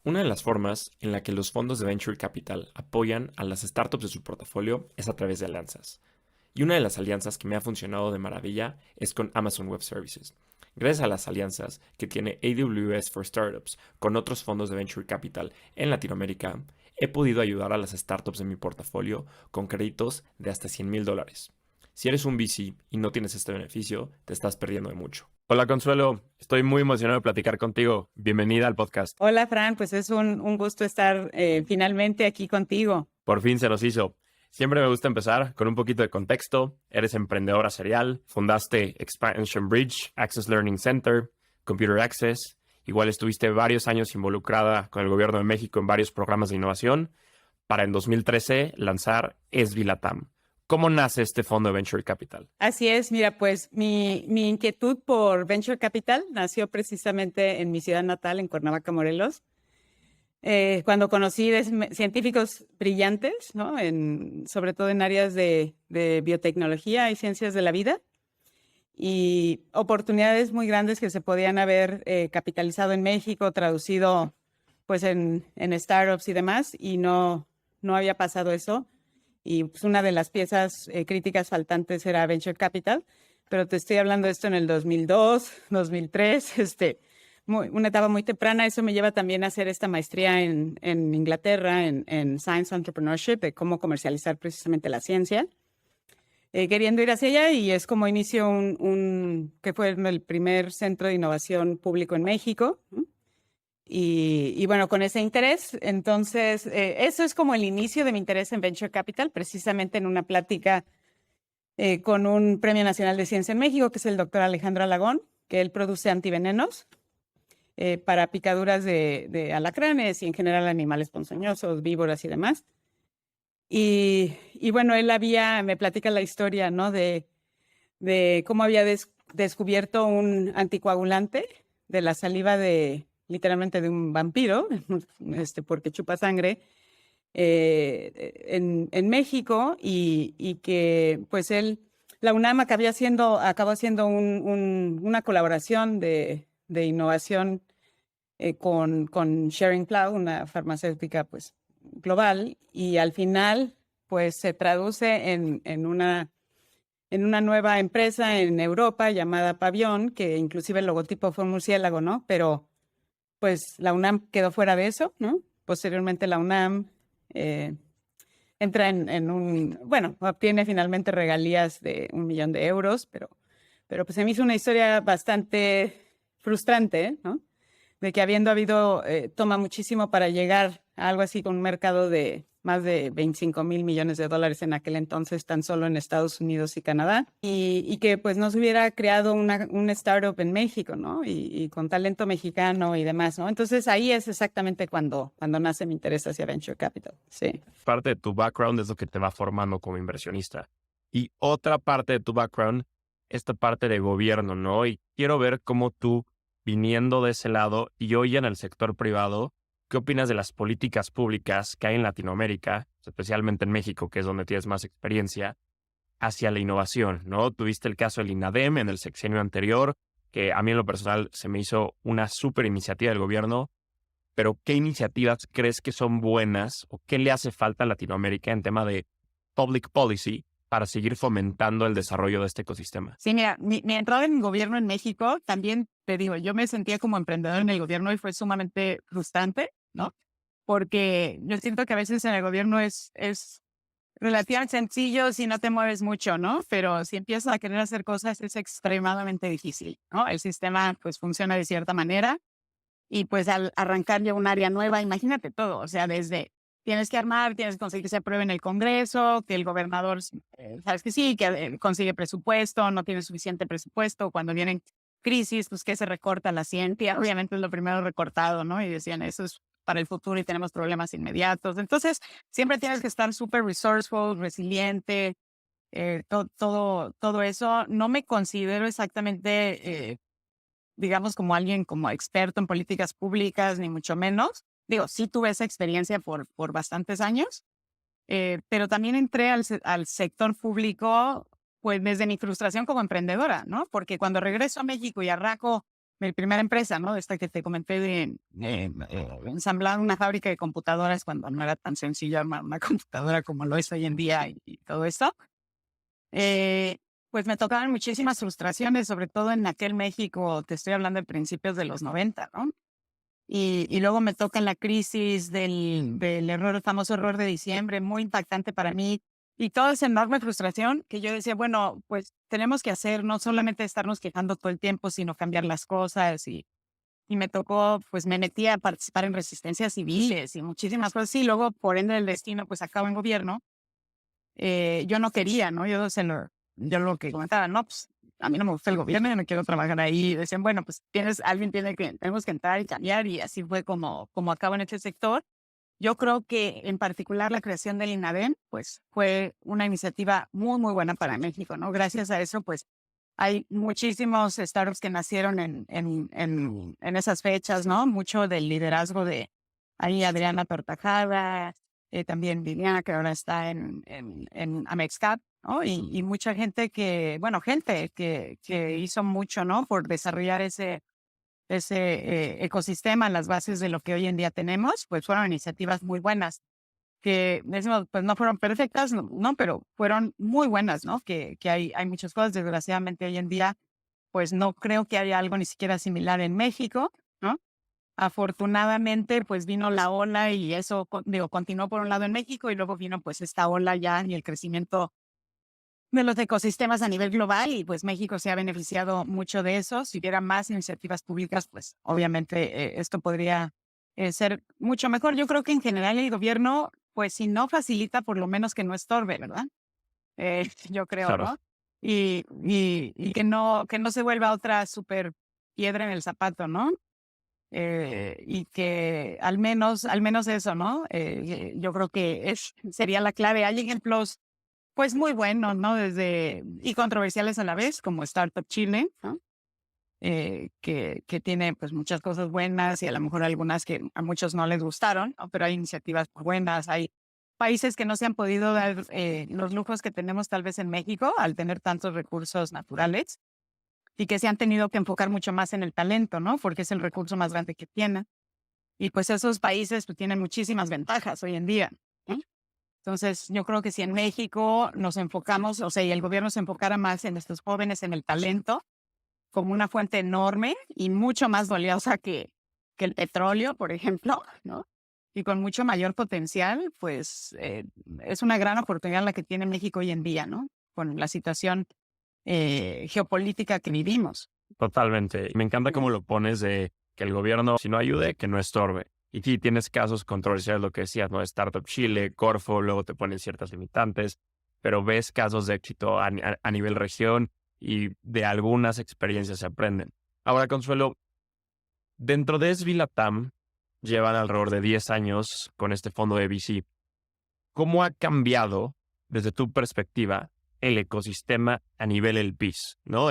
Una de las formas en la que los fondos de Venture Capital apoyan a las startups de su portafolio es a través de alianzas. Y una de las alianzas que me ha funcionado de maravilla es con Amazon Web Services. Gracias a las alianzas que tiene AWS for Startups con otros fondos de Venture Capital en Latinoamérica, he podido ayudar a las startups de mi portafolio con créditos de hasta $100,000. Si eres un VC y no tienes este beneficio, te estás perdiendo de mucho. Hola Consuelo, estoy muy emocionado de platicar contigo. Bienvenida al podcast. Hola, Fran, pues es un gusto estar finalmente aquí contigo. Por fin se nos hizo. Siempre me gusta empezar con un poquito de contexto. Eres emprendedora serial, fundaste Expansion Bridge, Access Learning Center, Computer Access. Igual estuviste varios años involucrada con el gobierno de México en varios programas de innovación para en 2013 lanzar SB Latam. ¿Cómo nace este fondo de Venture Capital? Así es, mira, pues mi inquietud por Venture Capital nació precisamente en mi ciudad natal, en Cuernavaca, Morelos, cuando conocí científicos brillantes, ¿no? Sobre todo en áreas de biotecnología y ciencias de la vida, y oportunidades muy grandes que se podían haber capitalizado en México, traducido pues en startups y demás, y no había pasado eso. Y pues, una de las piezas críticas faltantes era Venture Capital, pero te estoy hablando de esto en el 2002, 2003, una etapa muy temprana. Eso me lleva también a hacer esta maestría en Inglaterra, en Science Entrepreneurship, de cómo comercializar precisamente la ciencia, queriendo ir hacia allá, y es como inicio que fue el primer centro de innovación público en México, ¿no? Y bueno, con ese interés, entonces, eso es como el inicio de mi interés en Venture Capital, precisamente en una plática con un Premio Nacional de Ciencia en México, que es el doctor Alejandro Alagón, que él produce antivenenos para picaduras de alacranes y en general animales ponzoñosos, víboras y demás. Y bueno, me platica la historia, ¿no? De cómo había descubierto un anticoagulante de la saliva literalmente de un vampiro, porque chupa sangre, en México, y que pues la UNAM acabó haciendo una colaboración de innovación con Schering-Plough, una farmacéutica pues global, y al final pues se traduce en una nueva empresa en Europa llamada Pavión, que inclusive el logotipo fue un murciélago, ¿no? Pero pues la UNAM quedó fuera de eso, ¿no? Posteriormente la UNAM entra obtiene finalmente regalías de 1 millón de euros, pero pues se me hizo una historia bastante frustrante, ¿no? De que habiendo habido, toma muchísimo para llegar a algo así con un mercado de más de 25,000 millones de dólares en aquel entonces, tan solo en Estados Unidos y Canadá, y que pues no se hubiera creado un startup en México, ¿no? Y con talento mexicano y demás, ¿no? Entonces ahí es exactamente cuando nace mi interés hacia Venture Capital, sí. Parte de tu background es lo que te va formando como inversionista. Y otra parte de tu background, esta parte de gobierno, ¿no? Y quiero ver cómo tú, viniendo de ese lado y hoy en el sector privado, ¿qué opinas de las políticas públicas que hay en Latinoamérica, especialmente en México, que es donde tienes más experiencia, hacia la innovación, ¿no? Tuviste el caso del INADEM en el sexenio anterior, que a mí en lo personal se me hizo una súper iniciativa del gobierno, pero ¿qué iniciativas crees que son buenas o qué le hace falta a Latinoamérica en tema de public policy para seguir fomentando el desarrollo de este ecosistema? Sí, mira, mi entrada en el gobierno en México, también te digo, yo me sentía como emprendedor en el gobierno y fue sumamente frustrante, ¿no? Porque yo siento que a veces en el gobierno es relativamente sencillo si no te mueves mucho, ¿no? Pero si empiezas a querer hacer cosas es extremadamente difícil, ¿no? El sistema pues funciona de cierta manera, y pues al arrancar ya un área nueva, imagínate todo, o sea, desde tienes que conseguir que se apruebe en el Congreso, que el gobernador, sabes que sí, que consigue presupuesto, no tiene suficiente presupuesto, cuando vienen crisis, pues que se recorta la ciencia, obviamente es lo primero recortado, ¿no? Y decían, eso es para el futuro y tenemos problemas inmediatos. Entonces, siempre tienes que estar súper resourceful, resiliente, todo eso. No me considero exactamente digamos, como alguien como experto en políticas públicas, ni mucho menos. Digo, sí tuve esa experiencia por bastantes años, pero también entré al sector público, pues desde mi frustración como emprendedora, ¿no? Porque cuando regreso a México y arranco mi primera empresa, ¿no? Esta que te comenté de ensamblar una fábrica de computadoras cuando no era tan sencillo armar una computadora como lo es hoy en día y todo esto. Pues me tocaban muchísimas frustraciones, sobre todo en aquel México, te estoy hablando de principios de los 90, ¿no? Y luego me toca la crisis del error, el famoso error de diciembre, muy impactante para mí. Y toda esa enorme frustración que yo decía, bueno, pues tenemos que hacer, no solamente estarnos quejando todo el tiempo, sino cambiar las cosas. Y me tocó, pues me metí a participar en resistencias civiles y muchísimas cosas. Y luego, por ende del destino, pues acabo en gobierno. Yo no quería, ¿no? Yo lo que comentaba, no, pues a mí no me gusta el gobierno, yo no quiero trabajar ahí. Y decían, bueno, pues tenemos que entrar y cambiar, y así fue como acabo en este sector. Yo creo que en particular la creación del INADEM, pues fue una iniciativa muy, muy buena para México, ¿no? Gracias a eso, pues hay muchísimos startups que nacieron en esas fechas, ¿no? Mucho del liderazgo de ahí Adriana Tortajada, también Viviana, que ahora está en Amexcap, ¿no? Y mucha gente que hizo mucho, ¿no? Por desarrollar ese ecosistema, las bases de lo que hoy en día tenemos, pues fueron iniciativas muy buenas, que decimos, pues no fueron perfectas, no, pero fueron muy buenas, ¿no? Que hay muchas cosas, desgraciadamente hoy en día, pues no creo que haya algo ni siquiera similar en México, ¿no? Afortunadamente, pues vino la ola y eso, continuó por un lado en México y luego vino pues esta ola ya y el crecimiento de los ecosistemas a nivel global, y pues México se ha beneficiado mucho de eso. Si hubiera más iniciativas públicas, pues obviamente esto podría ser mucho mejor. Yo creo que en general el gobierno, pues si no facilita, por lo menos que no estorbe, ¿verdad? Yo creo, Claro. ¿no? Y que no se vuelva otra super piedra en el zapato, ¿no? Y que al menos eso, ¿no? Yo creo que sería la clave. Hay ejemplos pues muy buenos, ¿no? Y controversiales a la vez, como Startup Chile, ¿no? Que tiene pues muchas cosas buenas y a lo mejor algunas que a muchos no les gustaron, ¿no? Pero hay iniciativas muy buenas. Hay países que no se han podido dar los lujos que tenemos tal vez en México al tener tantos recursos naturales, y que se han tenido que enfocar mucho más en el talento, ¿no? Porque es el recurso más grande que tienen. Y pues esos países pues tienen muchísimas ventajas hoy en día, ¿no? Entonces, yo creo que si en México nos enfocamos, o sea, y el gobierno se enfocara más en estos jóvenes, en el talento, como una fuente enorme y mucho más valiosa que el petróleo, por ejemplo, ¿no? Y con mucho mayor potencial, pues es una gran oportunidad la que tiene México hoy en día, ¿no? Con la situación geopolítica que vivimos. Totalmente. Y me encanta cómo lo pones de que el gobierno, si no ayude, que no estorbe. Y sí, tienes casos controversiales, lo que decías, ¿no? Startup Chile, Corfo, luego te ponen ciertas limitantes, pero ves casos de éxito a nivel región y de algunas experiencias se aprenden. Ahora, Consuelo, dentro de SB Latam, llevan alrededor de 10 años con este fondo de VC. ¿Cómo ha cambiado, desde tu perspectiva, el ecosistema a nivel LPs, ¿no?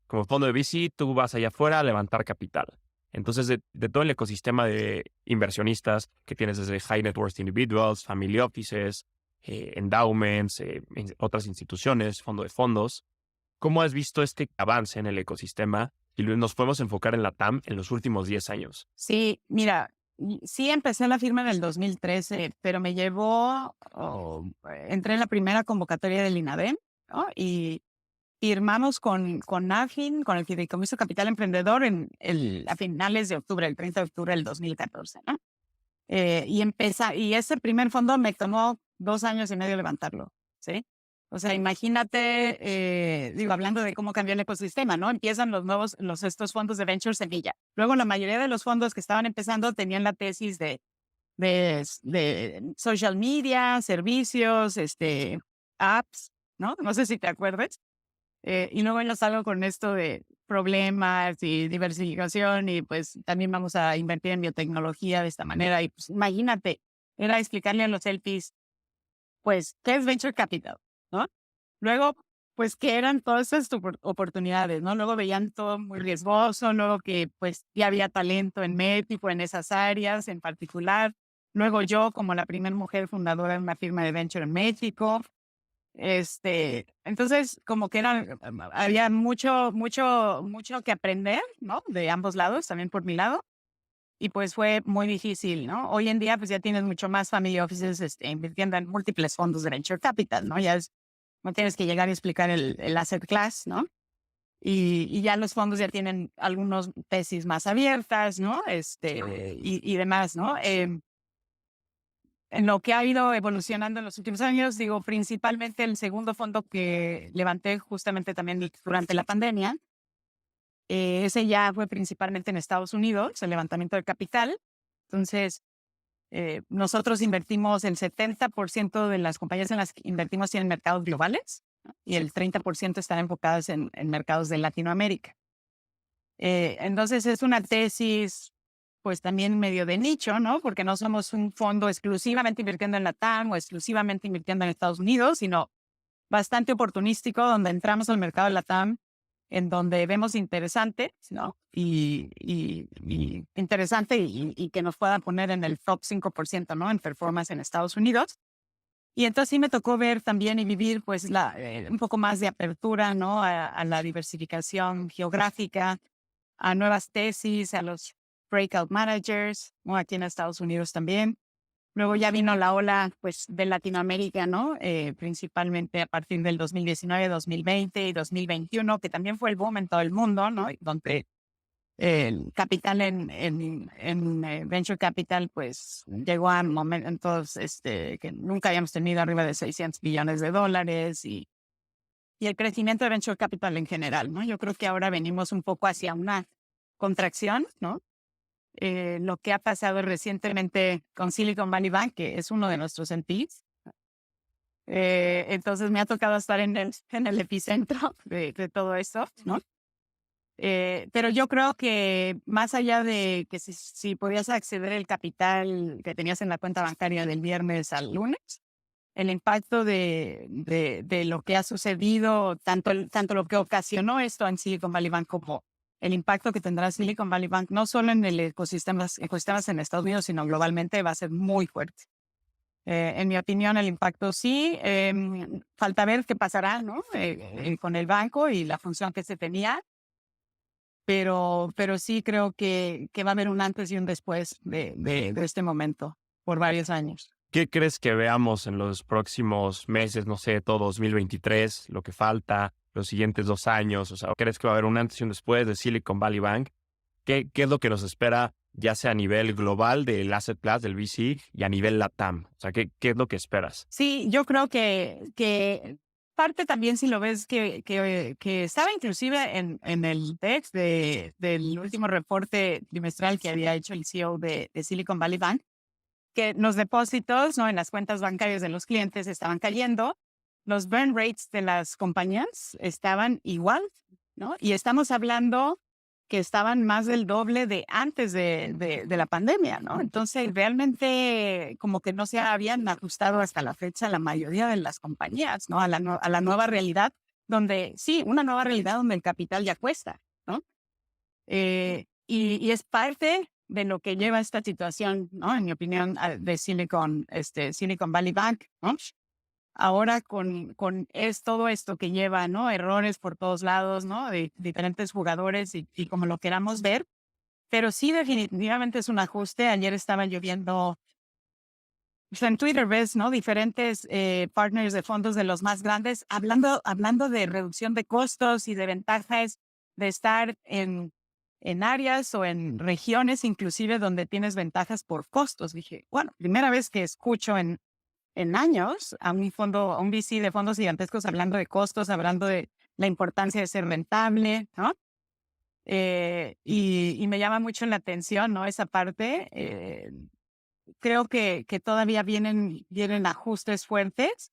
Como fondo de VC, tú vas allá afuera a levantar capital. Entonces, de todo el ecosistema de inversionistas que tienes desde high net worth individuals, family offices, endowments, otras instituciones, fondo de fondos, ¿cómo has visto este avance en el ecosistema? Y nos podemos enfocar en la TAM en los últimos 10 años. Sí, mira, sí empecé la firma en el 2013, pero entré en la primera convocatoria del INADEM, ¿no? Y firmamos con AFIN, con el Fideicomiso Capital Emprendedor, a finales de octubre, el 30 de octubre del 2014, ¿no? Y ese primer fondo me tomó 2 años y medio levantarlo, ¿sí? O sea, imagínate, hablando de cómo cambió el ecosistema, ¿no? Empiezan estos fondos de venture semilla. Luego, la mayoría de los fondos que estaban empezando tenían la tesis de social media, servicios, apps, ¿no? No sé si te acuerdas. Y luego yo salgo con esto de problemas y diversificación, y pues también vamos a invertir en biotecnología de esta manera. Y pues imagínate, era explicarle a los LPs, pues, ¿qué es Venture Capital? ¿No? Luego, pues, ¿qué eran todas esas oportunidades? ¿No? Luego veían todo muy riesgoso, luego que pues ya había talento en México, en esas áreas en particular. Luego yo, como la primera mujer fundadora de una firma de Venture en México, Entonces, como que había mucho que aprender, ¿no? De ambos lados, también por mi lado. Y pues fue muy difícil, ¿no? Hoy en día, pues ya tienes mucho más family offices invirtiendo en múltiples fondos de venture capital, ¿no? No tienes que llegar y explicar el asset class, ¿no? Y ya los fondos ya tienen algunos tesis más abiertas, ¿no? Y demás, ¿no? En lo que ha ido evolucionando en los últimos años, digo, principalmente el segundo fondo que levanté justamente también durante la pandemia, ese ya fue principalmente en Estados Unidos, el levantamiento de capital. Entonces, nosotros invertimos el 70% de las compañías en las que invertimos en mercados globales, ¿no? Y el 30% están enfocadas en mercados de Latinoamérica. Entonces, es una tesis pues también medio de nicho, ¿no? Porque no somos un fondo exclusivamente invirtiendo en LATAM o exclusivamente invirtiendo en Estados Unidos, sino bastante oportunístico, donde entramos al mercado de LATAM, en donde vemos interesante, ¿no? Y interesante y que nos puedan poner en el top 5%, ¿no? En performance en Estados Unidos. Y entonces sí me tocó ver también y vivir pues un poco más de apertura, ¿no? A la diversificación geográfica, a nuevas tesis, a los breakout managers, ¿no? Aquí en Estados Unidos también. Luego ya vino la ola, pues, de Latinoamérica, ¿no? Principalmente a partir del 2019, 2020 y 2021, que también fue el boom en todo el mundo, ¿no? Y donde el capital en venture capital, pues, llegó a momentos que nunca habíamos tenido, arriba de $600 billones, y el crecimiento de venture capital en general, ¿no? Yo creo que ahora venimos un poco hacia una contracción, ¿no? Lo que ha pasado recientemente con Silicon Valley Bank, que es uno de nuestros MPs. Entonces me ha tocado estar en el epicentro de todo esto, ¿no? Pero yo creo que más allá de que si podías acceder el capital que tenías en la cuenta bancaria del viernes al lunes, el impacto de lo que ha sucedido, tanto lo que ocasionó esto en Silicon Valley Bank como el impacto que tendrá Silicon Valley Bank, no solo en el ecosistemas en Estados Unidos, sino globalmente, va a ser muy fuerte. En mi opinión, el impacto sí. Falta ver qué pasará, ¿no? Con el banco y la función que se tenía. Pero sí creo que va a haber un antes y un después de este momento por varios años. ¿Qué crees que veamos en los próximos meses, no sé, todo 2023, lo que falta, los siguientes 2 años? O sea, ¿crees que va a haber un antes y un después de Silicon Valley Bank? ¿Qué es lo que nos espera, ya sea a nivel global del asset class, del VC, y a nivel LATAM? O sea, ¿qué es lo que esperas? Sí, yo creo que parte también, si lo ves, que estaba inclusive en el text del último reporte trimestral que había hecho el CEO de Silicon Valley Bank, que los depósitos, ¿no? En las cuentas bancarias de los clientes estaban cayendo, los burn rates de las compañías estaban igual, ¿no? Y estamos hablando que estaban más del doble de antes de la pandemia, ¿no? Entonces, realmente como que no se habían ajustado hasta la fecha la mayoría de las compañías, ¿no? A la nueva realidad, donde sí, una nueva realidad donde el capital ya cuesta, ¿no? Y es parte de lo que lleva esta situación, ¿no? En mi opinión, de Silicon Valley Bank, ¿no? Ahora es todo esto que lleva, ¿no? Errores por todos lados, ¿no? De diferentes jugadores y como lo queramos ver. Pero sí, definitivamente es un ajuste. Ayer estaba yo viendo, pues, en Twitter, ves, ¿no? Diferentes partners de fondos de los más grandes hablando de reducción de costos y de ventajas de estar en áreas o en regiones inclusive donde tienes ventajas por costos. Dije, bueno, primera vez que escucho en años a a un VC de fondos gigantescos hablando de costos, hablando de la importancia de ser rentable, ¿no? Y me llama mucho la atención, ¿no? Esa parte. Creo que todavía vienen ajustes fuertes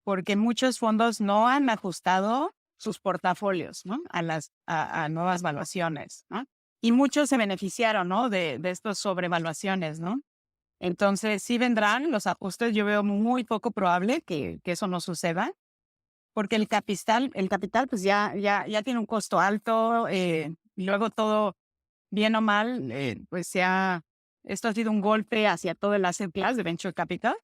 porque muchos fondos no han ajustado sus portafolios, ¿no? A nuevas valuaciones, ¿no? Y muchos se beneficiaron, ¿no? De estos sobrevaluaciones, ¿no? Entonces, sí vendrán los ajustes. Yo veo muy poco probable que eso no suceda, porque el capital pues ya tiene un costo alto, y luego todo, bien o mal, pues esto ha sido un golpe hacia todo el asset class de venture capital.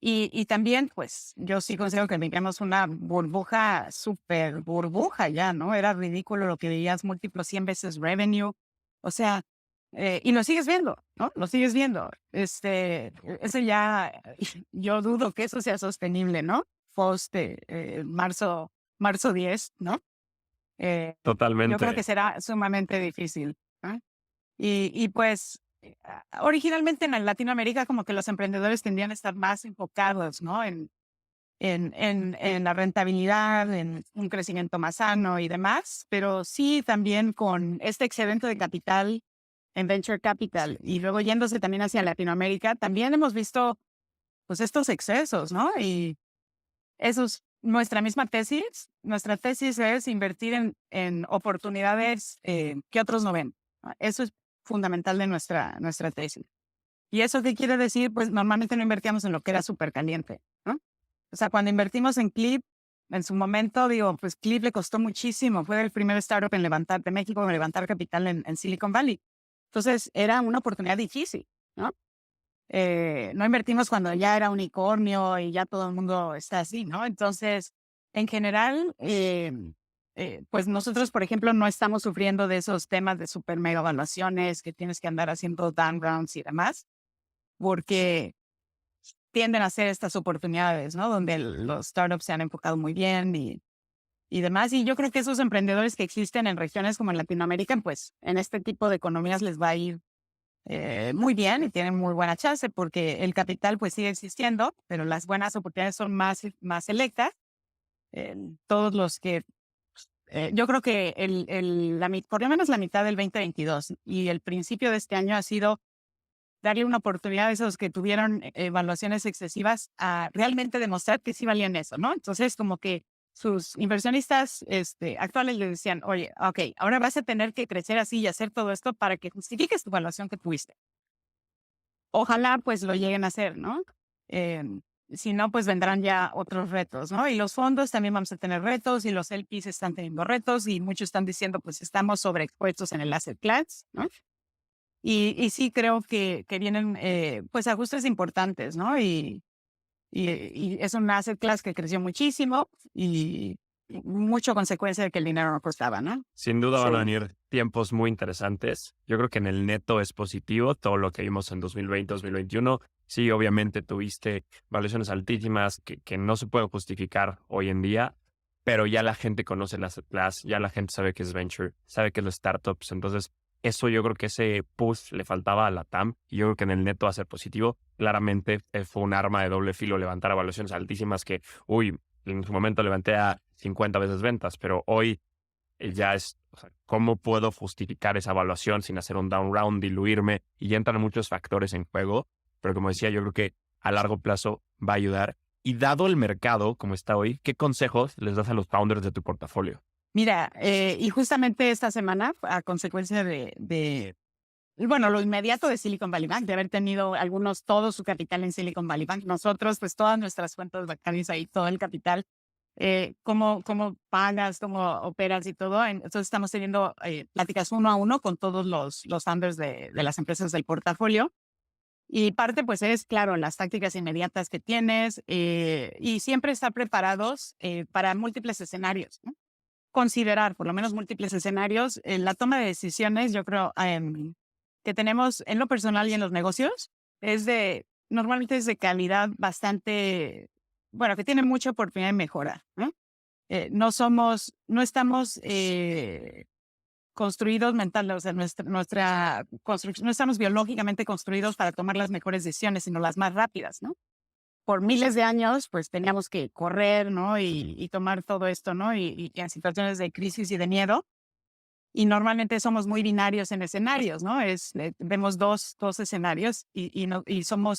Y también, pues, yo sí considero que vivíamos una burbuja, súper burbuja ya, ¿no? Era ridículo lo que veías, múltiplos 100 veces revenue. O sea, y lo sigues viendo, ¿no? Lo sigues viendo. Eso ya, yo dudo que eso sea sostenible, ¿no? Post marzo 10, ¿no? Yo creo que Totalmente. será sumamente difícil, ¿no? Y pues, originalmente en Latinoamérica como que los emprendedores tendrían a estar más enfocados, ¿no? En la rentabilidad, en un crecimiento más sano y demás, pero sí también con este excedente de capital en venture capital y luego yéndose también hacia Latinoamérica, también hemos visto pues estos excesos, ¿no? Y eso es nuestra misma tesis. Nuestra tesis es invertir en oportunidades que otros no ven. ¿No? Eso es fundamental de nuestra tesis. ¿Y eso qué quiere decir? Pues normalmente no invertíamos en lo que era súper caliente, ¿no? O sea, cuando invertimos en Clip, en su momento, digo, pues Clip le costó muchísimo. Fue el primer startup en levantar de México, en levantar capital en Silicon Valley. Entonces, era una oportunidad difícil, ¿no? No invertimos cuando ya era unicornio y ya todo el mundo está así, ¿no? Entonces, en general, pues nosotros, por ejemplo, no estamos sufriendo de esos temas de super mega evaluaciones que tienes que andar haciendo down rounds y demás, porque tienden a ser estas oportunidades, ¿no? Donde los startups se han enfocado muy bien y demás. Y yo creo que esos emprendedores que existen en regiones como en Latinoamérica, pues en este tipo de economías les va a ir muy bien y tienen muy buena chance porque el capital pues sigue existiendo, pero las buenas oportunidades son más selectas. Todos los que, yo creo que por lo menos la mitad del 2022 y el principio de este año ha sido darle una oportunidad a esos que tuvieron evaluaciones excesivas a realmente demostrar que sí valían eso, ¿no? Entonces, como que sus inversionistas actuales les decían, oye, ok, ahora vas a tener que crecer así y hacer todo esto para que justifiques tu evaluación que tuviste. Ojalá pues lo lleguen a hacer, ¿no? Si no, pues vendrán ya otros retos, ¿no? Y los fondos también vamos a tener retos y los LPs están teniendo retos y muchos están diciendo pues estamos sobreexpuestos en el asset class, ¿no? Y sí creo que vienen pues ajustes importantes, ¿no? Y es un asset class que creció muchísimo y mucho consecuencia de que el dinero no costaba, ¿no? Sin duda van a Sí. venir tiempos muy interesantes. Yo creo que en el neto es positivo todo lo que vimos en 2020, 2021. Sí, obviamente tuviste valuaciones altísimas que no se pueden justificar hoy en día, pero ya la gente conoce las class, ya la gente sabe que es venture, sabe que es los startups. Entonces, eso yo creo que ese push le faltaba a la TAM y yo creo que en el neto va a ser positivo. Claramente fue un arma de doble filo levantar a valuaciones altísimas que, uy, en su momento levanté a 50 veces ventas, pero hoy ya es, o sea, ¿cómo puedo justificar esa evaluación sin hacer un down round, diluirme? Y ya entran muchos factores en juego, pero como decía, yo creo que a largo plazo va a ayudar. Y dado el mercado como está hoy, ¿qué consejos les das a los founders de tu portafolio? Mira, y justamente esta semana, a consecuencia bueno, lo inmediato de Silicon Valley Bank, de haber tenido todo su capital en Silicon Valley Bank, nosotros, pues todas nuestras cuentas bancarias ahí, todo el capital, cómo pagas, cómo operas y todo. Entonces estamos teniendo pláticas uno a uno con todos los founders de las empresas del portafolio. Y parte, pues, es, claro, las tácticas inmediatas que tienes y siempre estar preparados para múltiples escenarios, ¿no? Considerar por lo menos múltiples escenarios. La toma de decisiones, yo creo, que tenemos en lo personal y en los negocios, normalmente es de calidad bastante, bueno, que tiene mucha oportunidad de mejorar, ¿no? No estamos construidos mental, o sea, nuestra construcción, no estamos biológicamente construidos para tomar las mejores decisiones, sino las más rápidas, ¿no? Por miles de años, pues teníamos que correr, ¿no? Y tomar todo esto, ¿no? Y en situaciones de crisis y de miedo. Y normalmente somos muy binarios en escenarios, ¿no? Vemos dos escenarios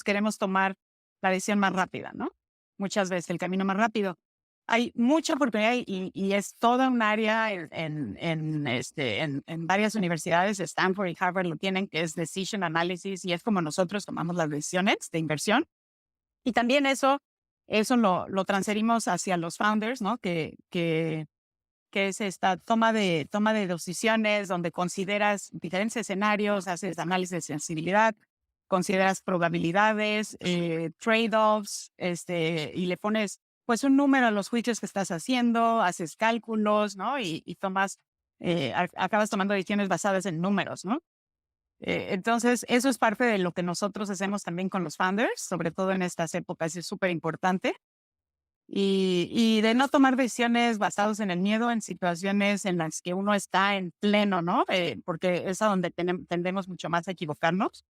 queremos tomar la decisión más rápida, ¿no? Muchas veces el camino más rápido. Hay mucha oportunidad y es toda un área en varias universidades, Stanford y Harvard lo tienen, que es Decision Analysis y es como nosotros tomamos las decisiones de inversión. Y también eso lo transferimos hacia los founders, ¿no? Que es esta toma de decisiones donde consideras diferentes escenarios, haces análisis de sensibilidad, consideras probabilidades, trade-offs, y le pones pues un número a los juicios que estás haciendo, haces cálculos, ¿no? Y tomas, acabas tomando decisiones basadas en números, ¿no? Entonces, eso es parte de lo que nosotros hacemos también con los founders, sobre todo en estas épocas, es súper importante. Y de no tomar decisiones basadas en el miedo en situaciones en las que uno está en pleno, ¿no? Porque es a donde tendemos mucho más a equivocarnos.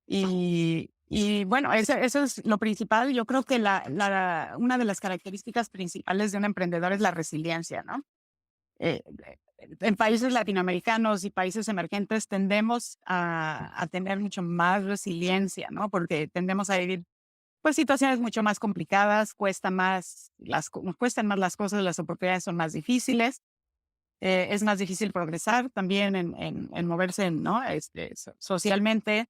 Y bueno, eso es lo principal. Yo creo que una de las características principales de un emprendedor es la resiliencia, ¿no? Eh, en países latinoamericanos y países emergentes tendemos a tener mucho más resiliencia, ¿no? Porque tendemos a vivir pues situaciones mucho más complicadas, nos cuestan más las cosas, las oportunidades son más difíciles, es más difícil progresar también en moverse, ¿no? Socialmente.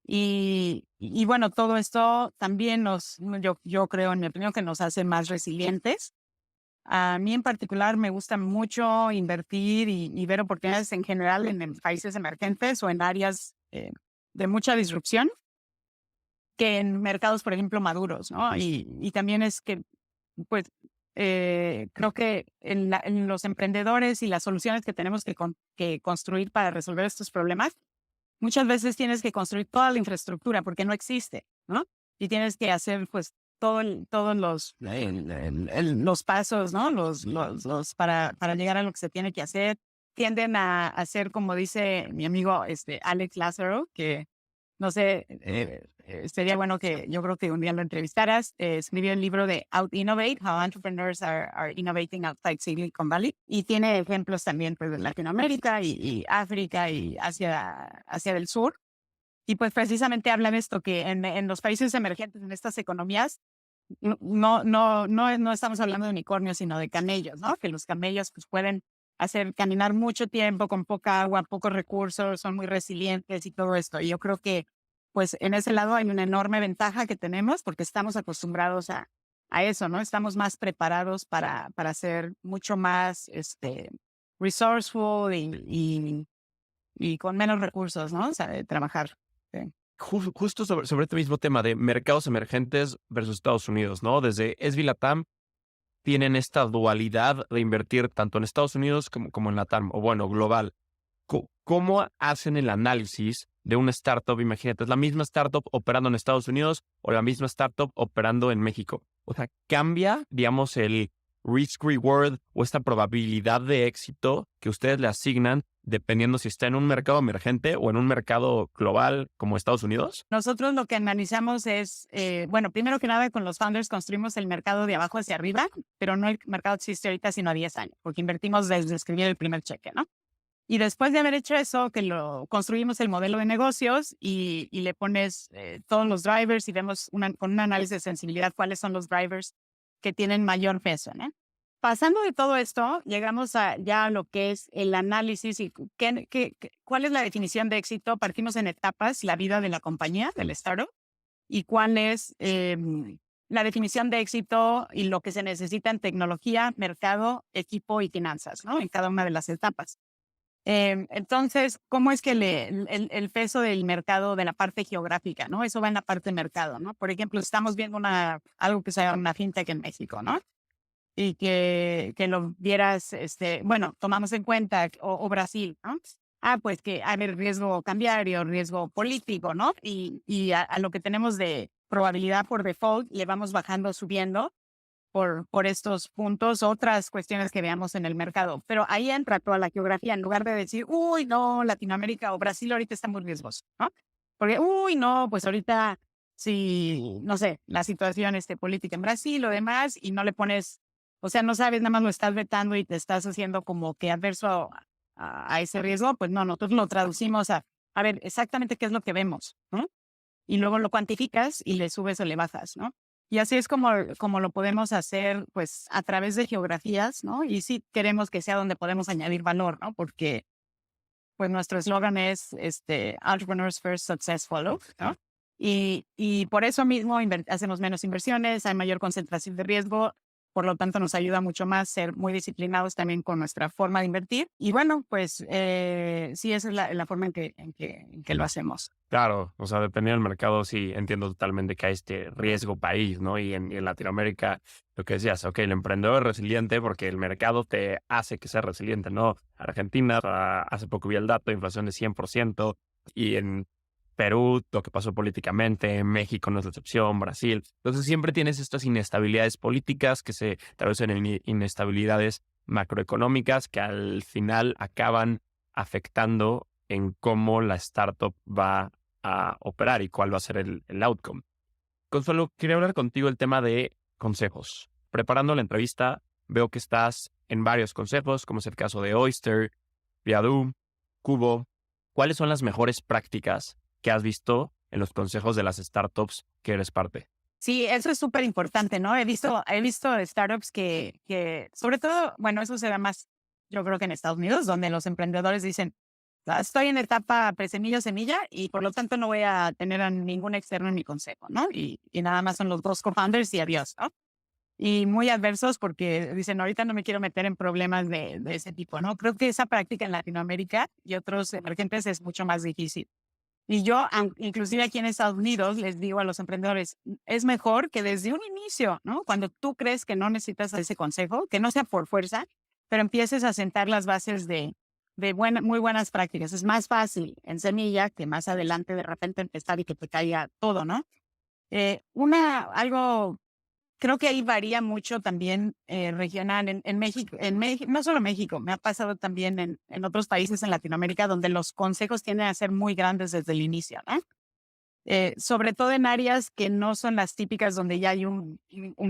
Y bueno, todo esto también yo creo, en mi opinión, que nos hace más resilientes. A mí en particular me gusta mucho invertir y ver oportunidades en general en países emergentes o en áreas de mucha disrupción que en mercados, por ejemplo, maduros, ¿no? Y también es que, pues, creo que en los emprendedores y las soluciones que tenemos que construir para resolver estos problemas, muchas veces tienes que construir toda la infraestructura porque no existe, ¿no? Y tienes que hacer, pues, todos los pasos, ¿no? Para llegar a lo que se tiene que hacer. Tienden a hacer, como dice mi amigo Alex Lázaro, que no sé, sería bueno que yo creo que un día lo entrevistaras. Escribió el libro de Out Innovate, How Entrepreneurs are Innovating Outside Silicon Valley. Y tiene ejemplos también pues, de Latinoamérica y África y Asia del Sur. Y pues precisamente habla de esto, que en los países emergentes, en estas economías, no estamos hablando de unicornios, sino de camellos, ¿no? Que los camellos pues, pueden hacer caminar mucho tiempo con poca agua, pocos recursos, son muy resilientes y todo esto. Y yo creo que, pues, en ese lado hay una enorme ventaja que tenemos porque estamos acostumbrados a eso, ¿no? Estamos más preparados para ser mucho más, resourceful y con menos recursos, ¿no? O sea, de trabajar. Sí. Justo sobre este mismo tema de mercados emergentes versus Estados Unidos, ¿no? Desde SB Latam tienen esta dualidad de invertir tanto en Estados Unidos como en Latam, o bueno, global. ¿Cómo hacen el análisis de una startup? Imagínate, es la misma startup operando en Estados Unidos o la misma startup operando en México. O sea, cambia, digamos, el risk reward o esta probabilidad de éxito que ustedes le asignan dependiendo si está en un mercado emergente o en un mercado global como Estados Unidos. Nosotros lo que analizamos es, bueno, primero que nada con los founders construimos el mercado de abajo hacia arriba, pero no el mercado existe ahorita sino a 10 años, porque invertimos desde escribir el primer cheque, ¿no? Y después de haber hecho eso, que lo construimos el modelo de negocios y le pones todos los drivers y vemos con un análisis de sensibilidad cuáles son los drivers que tienen mayor peso, ¿no? Pasando de todo esto, llegamos ya a lo que es el análisis y cuál es la definición de éxito. Partimos en etapas, la vida de la compañía, del startup, y cuál es la definición de éxito y lo que se necesita en tecnología, mercado, equipo y finanzas, ¿no? En cada una de las etapas. Entonces, ¿cómo es que el peso del mercado de la parte geográfica, ¿no? Eso va en la parte de mercado, ¿no? Por ejemplo, estamos viendo algo que se llama una fintech en México, ¿no? Y que lo vieras, bueno, tomamos en cuenta, o Brasil, ¿no? Pues que hay riesgo cambiario, riesgo político, ¿no? Y a lo que tenemos de probabilidad por default, le vamos bajando, subiendo por estos puntos, otras cuestiones que veamos en el mercado. Pero ahí entra toda la geografía, en lugar de decir, uy, no, Latinoamérica o Brasil ahorita está muy riesgoso, ¿no? Porque, uy, no, pues ahorita, sí, no sé, la situación política en Brasil o demás, y no le pones, o sea, no sabes, nada más lo estás vetando y te estás haciendo como que adverso a ese riesgo, pues no, nosotros lo traducimos a ver exactamente qué es lo que vemos, ¿no? Y luego lo cuantificas y le subes o le bajas, ¿no? Y así es como lo podemos hacer, pues, a través de geografías, ¿no? Y sí queremos que sea donde podemos añadir valor, ¿no? Porque, pues, nuestro eslogan es, Entrepreneurs First, Success Follow, ¿no? Y por eso mismo hacemos menos inversiones, hay mayor concentración de riesgo, por lo tanto nos ayuda mucho más ser muy disciplinados también con nuestra forma de invertir. Y bueno, pues sí, esa es la forma en que lo hacemos. Claro, o sea, dependiendo del mercado, sí entiendo totalmente que hay este riesgo país, ¿no? Y en Latinoamérica, lo que decías, ok, el emprendedor es resiliente porque el mercado te hace que seas resiliente, ¿no? Argentina, hace poco vi el dato, inflación de 100%, y en Perú, lo que pasó políticamente, en México no es la excepción, Brasil. Entonces siempre tienes estas inestabilidades políticas que se traducen en inestabilidades macroeconómicas que al final acaban afectando en cómo la startup va a operar y cuál va a ser el outcome. Consuelo, quería hablar contigo el tema de consejos. Preparando la entrevista, veo que estás en varios consejos, como es el caso de Oyster, Viadoo, Cubo. ¿Cuáles son las mejores prácticas que has visto en los consejos de las startups que eres parte? Sí, eso es súper importante, ¿no? He visto startups que, sobre todo, bueno, eso se da más, yo creo que en Estados Unidos, donde los emprendedores dicen, estoy en etapa presemilla o semilla y por lo tanto no voy a tener a ningún externo en mi consejo, ¿no? Y nada más son los dos co-founders y adiós, ¿no? Y muy adversos porque dicen, ahorita no me quiero meter en problemas de ese tipo, ¿no? Creo que esa práctica en Latinoamérica y otros emergentes es mucho más difícil. Y yo, inclusive aquí en Estados Unidos, les digo a los emprendedores, es mejor que desde un inicio, ¿no? Cuando tú crees que no necesitas ese consejo, que no sea por fuerza, pero empieces a sentar las bases de muy buenas prácticas. Es más fácil en semilla que más adelante de repente empezar y que te caiga todo, ¿no? Algo, creo que ahí varía mucho también regional en México, no solo México, me ha pasado también en otros países en Latinoamérica donde los consejos tienden a ser muy grandes desde el inicio, ¿no? Sobre todo en áreas que no son las típicas donde ya hay un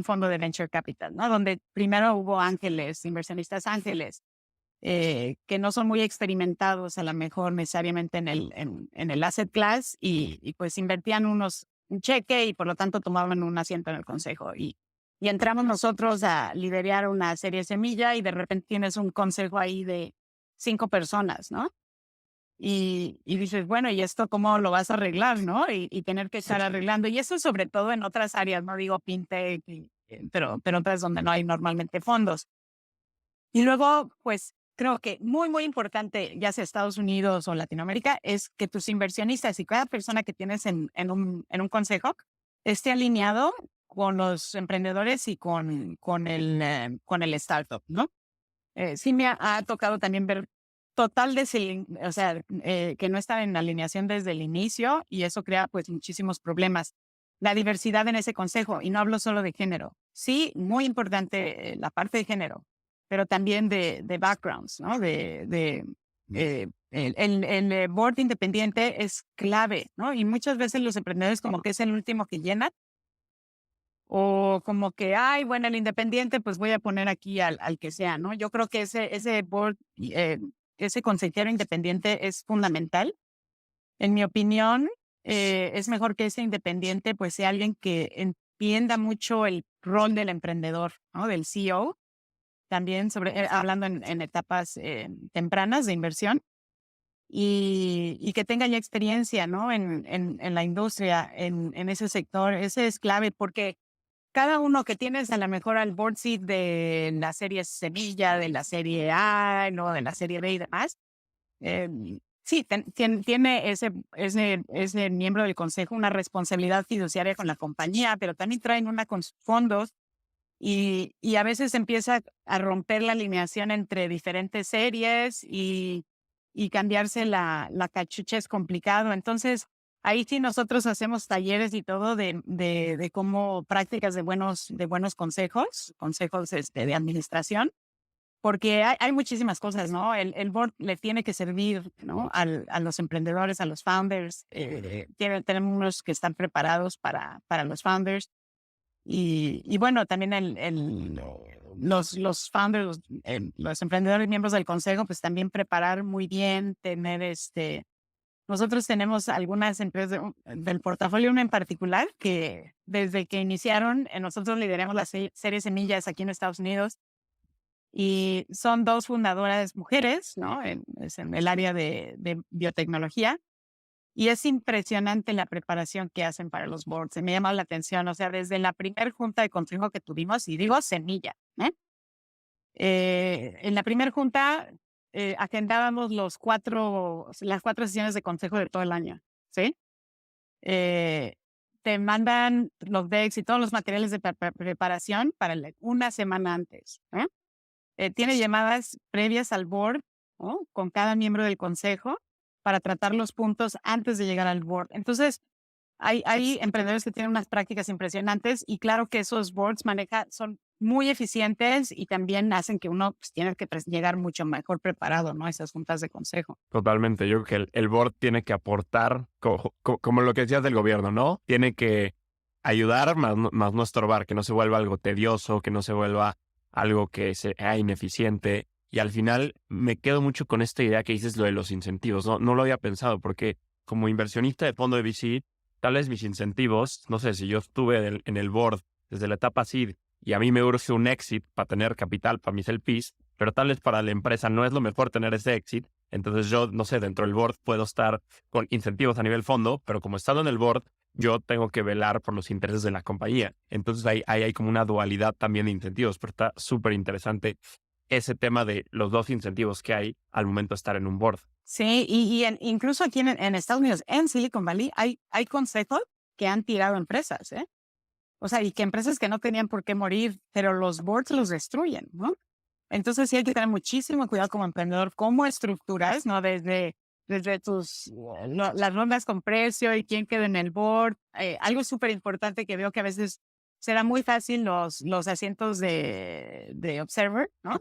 fondo de venture capital, ¿no? Donde primero hubo ángeles, inversionistas ángeles, que no son muy experimentados a lo mejor necesariamente en el asset class y pues invertían un cheque y por lo tanto tomaban un asiento en el consejo. Y entramos nosotros a liderar una serie semilla y de repente tienes un consejo ahí de 5 personas, ¿no? Y dices, bueno, ¿y esto cómo lo vas a arreglar, no? Y tener que estar arreglando. Y eso sobre todo en otras áreas, no digo fintech, pero otras donde no hay normalmente fondos. Y luego, pues creo que muy, muy importante, ya sea Estados Unidos o Latinoamérica, es que tus inversionistas y cada persona que tienes en un consejo esté alineado con los emprendedores y con el startup, ¿no? Sí me ha tocado también ver o sea, que no están en alineación desde el inicio y eso crea pues muchísimos problemas. La diversidad en ese consejo, y no hablo solo de género. Sí, muy importante la parte de género, pero también de backgrounds, ¿no? El board independiente es clave, ¿no? Y muchas veces los emprendedores como que es el último que llenan o como que, ay, bueno, el independiente, pues voy a poner aquí al que sea, ¿no? Yo creo que ese board, ese consejero independiente es fundamental. En mi opinión, es mejor que ese independiente, pues sea alguien que entienda mucho el rol del emprendedor, ¿no? Del CEO, también hablando en etapas tempranas de inversión. Y que tenga ya experiencia, ¿no? En la industria, en ese sector. Ese es clave porque cada uno que tienes a lo mejor al board seat de la serie Semilla, de la serie A, ¿no? De la serie B y demás. Sí, tiene ese miembro del consejo una responsabilidad fiduciaria con la compañía, pero también traen una con fondos y a veces empieza a romper la alineación entre diferentes series y cambiarse la cachucha es complicado. Entonces, ahí sí nosotros hacemos talleres y todo de cómo prácticas de buenos consejos de administración, porque hay muchísimas cosas, ¿no? El board le tiene que servir, ¿no? A los emprendedores, a los founders. Tenemos unos que están preparados para los founders. Y bueno, también los founders, los emprendedores miembros del consejo, pues también preparar muy bien, nosotros tenemos algunas empresas del portafolio, una en particular, que desde que iniciaron, nosotros lideramos la serie Semillas aquí en Estados Unidos y son 2 fundadoras mujeres, ¿no? Es en el área de biotecnología. Y es impresionante la preparación que hacen para los boards. Me llama la atención, o sea, desde la primer junta de consejo que tuvimos, y digo semilla, ¿eh? En la primera junta agendábamos las 4 sesiones de consejo de todo el año, ¿sí? Te mandan los decks y todos los materiales de preparación para una semana antes, ¿eh? Tiene llamadas previas al board, ¿no? Con cada miembro del consejo para tratar los puntos antes de llegar al board. Entonces, hay emprendedores que tienen unas prácticas impresionantes y claro que esos boards son muy eficientes y también hacen que uno pues, tiene que llegar mucho mejor preparado, ¿no? A esas juntas de consejo. Totalmente. Yo creo que el board tiene que aportar, como lo que decías del gobierno, ¿no? Tiene que ayudar, más no estorbar, que no se vuelva algo tedioso, que no se vuelva algo que sea ineficiente. Y al final me quedo mucho con esta idea que dices lo de los incentivos. No lo había pensado porque como inversionista de fondo de VC, tal vez mis incentivos, no sé, si yo estuve en el board desde la etapa seed y a mí me urge un exit para tener capital para mis LPs, pero tal vez para la empresa no es lo mejor tener ese exit. Entonces yo, no sé, dentro del board puedo estar con incentivos a nivel fondo, pero como estando en el board, yo tengo que velar por los intereses de la compañía. Entonces ahí hay como una dualidad también de incentivos, pero está súper interesante ese tema de los dos incentivos que hay al momento de estar en un board. Sí, incluso aquí en Estados Unidos, en Silicon Valley, hay consejos que han tirado empresas, ¿eh? O sea, y que empresas que no tenían por qué morir, pero los boards los destruyen, ¿no? Entonces sí hay que tener muchísimo cuidado como emprendedor, cómo estructuras, ¿no? Desde las rondas con precio y quién queda en el board. Algo súper importante que veo que a veces será muy fácil los asientos de observer, ¿no?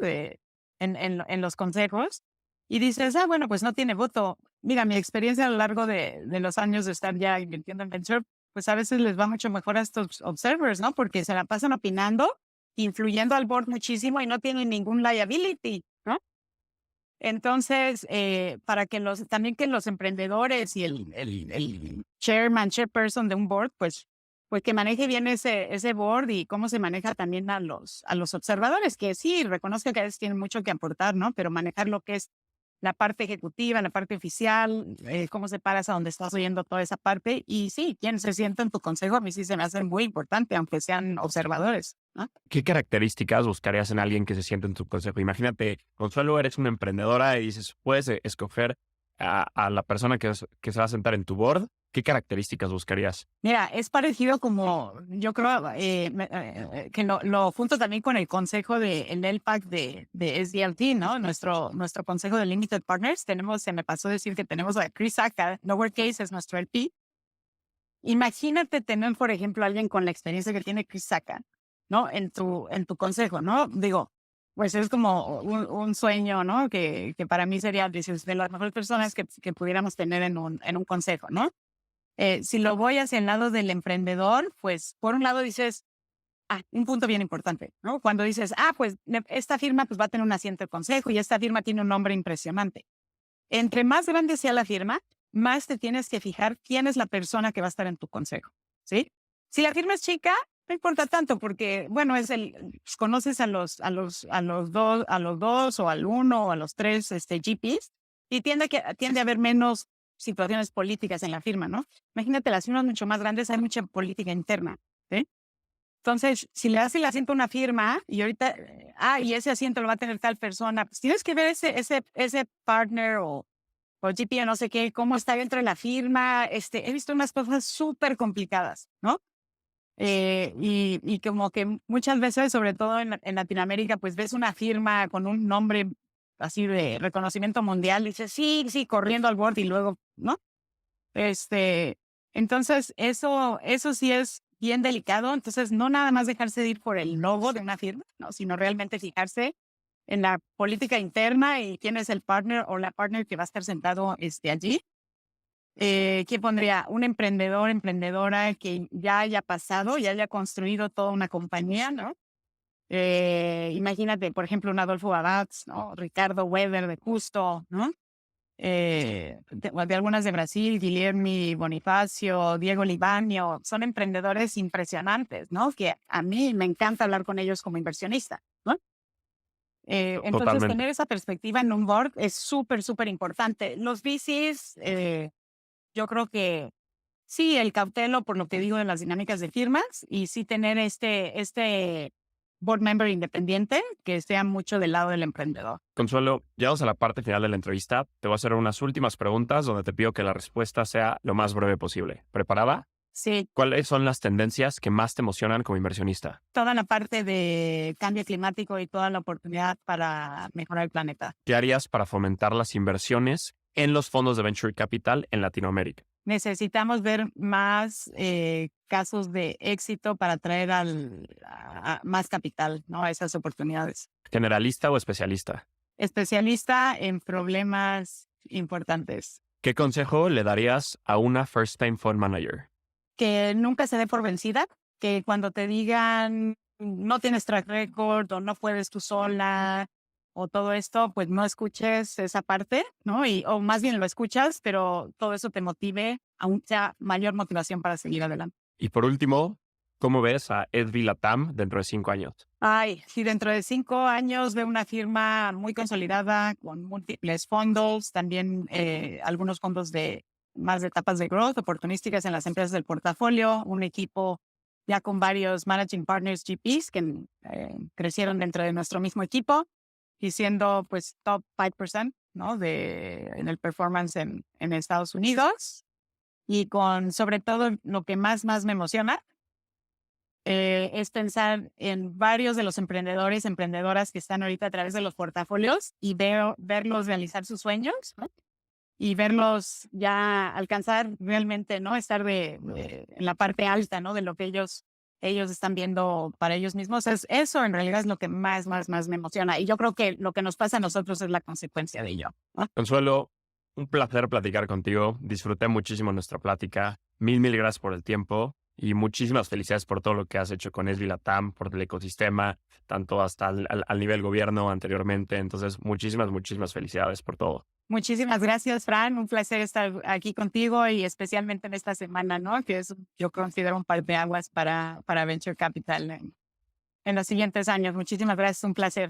En los consejos. Y dices, bueno, pues no tiene voto. Mira, mi experiencia a lo largo de los años de estar ya invirtiendo en venture, pues a veces les va mucho mejor a estos observers, ¿no? Porque se la pasan opinando, influyendo al board muchísimo y no tienen ningún liability, ¿no? Entonces, para que también que los emprendedores y el chairperson de un board, pues que maneje bien ese board y cómo se maneja también a los observadores, que sí, reconozco que a veces tienen mucho que aportar, ¿no? Pero manejar lo que es la parte ejecutiva, la parte oficial, cómo se paras a donde estás oyendo toda esa parte. Y sí, quien se sienta en tu consejo, a mí sí se me hace muy importante, aunque sean observadores, ¿no? ¿Qué características buscarías en alguien que se siente en tu consejo? Imagínate, Consuelo, eres una emprendedora y dices, puedes escoger a la persona que se va a sentar en tu board. ¿Qué características buscarías? Mira, es parecido como, yo creo que lo junto también con el consejo el LPAC de SDLT, ¿no? Nuestro consejo de Limited Partners. Se me pasó decir que tenemos a Chris Sacca, Nowhere Case es nuestro LP. Imagínate tener, por ejemplo, alguien con la experiencia que tiene Chris Sacca, ¿no? En tu consejo, ¿no? Digo, pues es como un sueño, ¿no? Que para mí sería de las mejores personas que pudiéramos tener en un consejo, ¿no? Si lo voy hacia el lado del emprendedor, pues por un lado dices, un punto bien importante, ¿no? Cuando dices, pues esta firma pues va a tener un asiento de consejo y esta firma tiene un nombre impresionante. Entre más grande sea la firma, más te tienes que fijar quién es la persona que va a estar en tu consejo, ¿sí? Si la firma es chica, no importa tanto porque, bueno, pues, conoces a los dos o al uno o a los tres GPs y tiende a haber menos situaciones políticas en la firma, ¿no? Imagínate, las firmas mucho más grandes, hay mucha política interna, ¿sí? Entonces, si le das el asiento a una firma y ahorita, y ese asiento lo va a tener tal persona, pues tienes que ver ese partner o GP o no sé qué, cómo está dentro de la firma. He visto unas cosas súper complicadas, ¿no? Y como que muchas veces, sobre todo en Latinoamérica, pues ves una firma con un nombre así de reconocimiento mundial, y dices, sí, corriendo al board y luego, ¿no? Entonces, eso sí es bien delicado. Entonces, no nada más dejarse de ir por el logo de una firma, ¿no? Sino realmente fijarse en la política interna y quién es el partner o la partner que va a estar sentado allí. ¿Qué pondría? Un emprendedor, emprendedora que ya haya pasado, ya haya construido toda una compañía, ¿no? Imagínate, por ejemplo, un Adolfo Abats, ¿no? Ricardo Weber de Justo, ¿no? De algunas de Brasil, Guilherme Bonifacio, Diego Libanio, son emprendedores impresionantes, ¿no? Que a mí me encanta hablar con ellos como inversionista, ¿no? Entonces, Totalmente. tener esa perspectiva en un board es súper, súper importante. Los VCs, yo creo que sí, el cautelo por lo que digo de las dinámicas de firmas y sí tener este board member independiente que sea mucho del lado del emprendedor. Consuelo, llegamos a la parte final de la entrevista. Te voy a hacer unas últimas preguntas donde te pido que la respuesta sea lo más breve posible. ¿Preparada? Sí, ¿Cuáles son las tendencias que más te emocionan como inversionista? toda la parte de cambio climático y toda la oportunidad para mejorar el planeta. ¿Qué harías para fomentar las inversiones en los fondos de Venture Capital en Latinoamérica? Necesitamos ver más casos de éxito para atraer más capital, ¿no? A esas oportunidades. ¿Generalista o especialista? Especialista en problemas importantes. ¿Qué consejo le darías a una first time fund manager? Que nunca se dé por vencida, que cuando te digan no tienes track record o no puedes tú sola o todo esto, pues no escuches esa parte, ¿no? O más bien lo escuchas, pero todo eso te motive, aún sea mayor motivación para seguir adelante. Y por último, ¿cómo ves a Edvi Latam dentro de 5 años? Ay, si dentro de 5 años veo una firma muy consolidada con múltiples fondos, también algunos fondos de más de etapas de growth oportunísticas en las empresas del portafolio, un equipo ya con varios managing partners GPs que crecieron dentro de nuestro mismo equipo y siendo pues top 5%, ¿no? En el performance en Estados Unidos y con sobre todo lo que más me emociona es pensar en varios de los emprendedores, emprendedoras que están ahorita a través de los portafolios y verlos realizar sus sueños, ¿no? Y verlos ya alcanzar realmente, ¿no? Estar en la parte alta, ¿no? De lo que ellos están viendo para ellos mismos. Eso en realidad es lo que más me emociona. Y yo creo que lo que nos pasa a nosotros es la consecuencia de ello, ¿no? Consuelo, un placer platicar contigo. Disfruté muchísimo nuestra plática. Mil gracias por el tiempo y muchísimas felicidades por todo lo que has hecho con Esvi Latam, por el ecosistema, tanto hasta al nivel gobierno anteriormente. Entonces, muchísimas felicidades por todo. Muchísimas gracias, Fran. Un placer estar aquí contigo y especialmente en esta semana, ¿no? Que yo considero un parteaguas para Venture Capital en los siguientes años. Muchísimas gracias. Un placer.